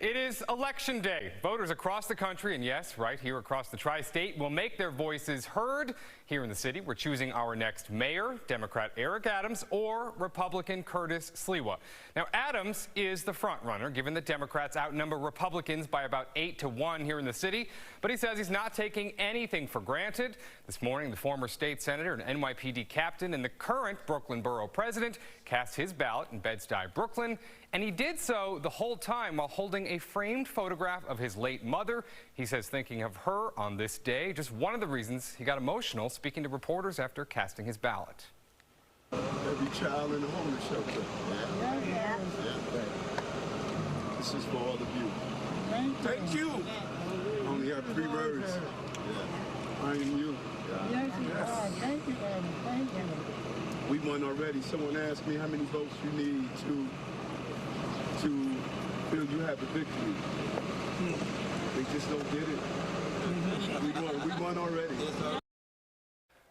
It is Election Day. Voters across the country, and yes, right here across the tri-state, will make their voices heard. Here in the city, we're choosing our next mayor, Democrat Eric Adams or Republican Curtis Sliwa. Now, Adams is the front runner, given that Democrats outnumber Republicans by about 8-1 here in the city. But he says he's not taking anything for granted. This morning, the former state senator and NYPD captain and the current Brooklyn borough president cast his ballot in Bed-Stuy, Brooklyn. And he did so the whole time while holding a framed photograph of his late mother. He says thinking of her on this day, just one of the reasons he got emotional speaking to reporters after casting his ballot. Every child in the homeless shelter. Yeah. This is for all of you. Thank you. I only have 3 words. Yeah. I am you. Yes. Thank you, Daddy. Thank you. We won already. Someone asked me how many votes you need to feel you have the victory. They just don't get it. We won already.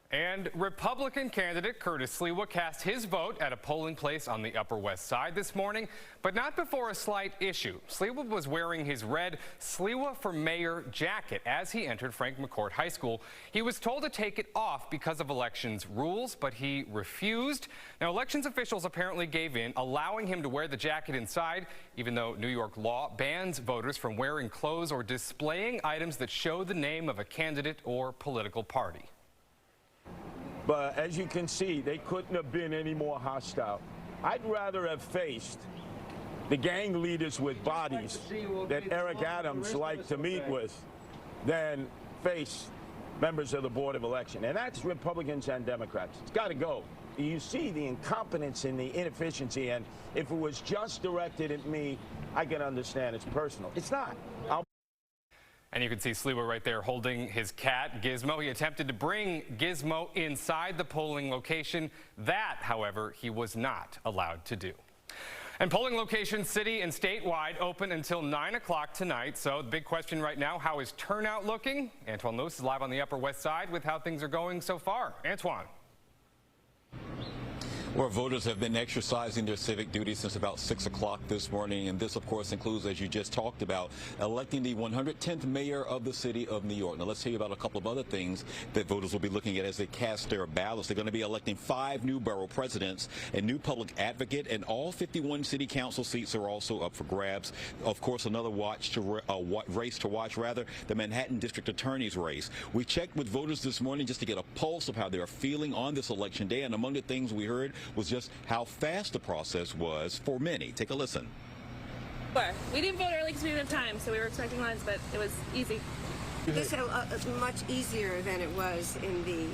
And Republican candidate Curtis Sliwa cast his vote at a polling place on the Upper West Side this morning, but not before a slight issue. Sliwa was wearing his red Sliwa for Mayor jacket as he entered Frank McCourt High School. He was told to take it off because of elections rules, but he refused. Now, elections officials apparently gave in, allowing him to wear the jacket inside, even though New York law bans voters from wearing clothes or displaying items that show the name of a candidate or political party. But as you can see, they couldn't have been any more hostile. I'd rather have faced the gang leaders with bodies that Eric Adams liked to meet with than face members of the Board of Election. And that's Republicans and Democrats. It's got to go. You see the incompetence and the inefficiency, and if it was just directed at me, I can understand it's personal. It's not. And you can see Sliwa right there holding his cat, Gizmo. He attempted to bring Gizmo inside the polling location. That, however, he was not allowed to do. And polling locations city and statewide open until 9 o'clock tonight. So the big question right now, how is turnout looking? Antoine Lewis is live on the Upper West Side with how things are going so far. Antoine. Well, voters have been exercising their civic duty since about 6 o'clock this morning, and this, of course, includes, as you just talked about, electing the 110th mayor of the city of New York. Now, let's tell you about a couple of other things that voters will be looking at as they cast their ballots. They're going to be electing 5 new borough presidents, a new public advocate, and all 51 city council seats are also up for grabs. Of course, another race to watch, the Manhattan District Attorney's race. We checked with voters this morning just to get a pulse of how they're feeling on this election day, and among the things we heard was just how fast the process was for many. Take a listen. We didn't vote early because we didn't have time, so we were expecting lines, but it was easy. This is much easier than it was in the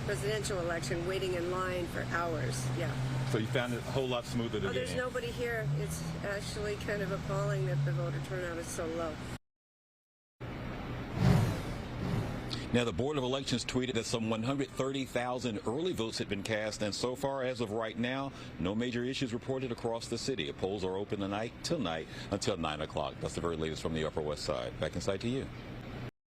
presidential election, waiting in line for hours. Yeah. So you found it a whole lot smoother to There's nobody here. It's actually kind of appalling that the voter turnout is so low. Now, the Board of Elections tweeted that some 130,000 early votes had been cast, and so far, as of right now, no major issues reported across the city. Polls are open tonight until 9 o'clock. That's the very latest from the Upper West Side. Back inside to you.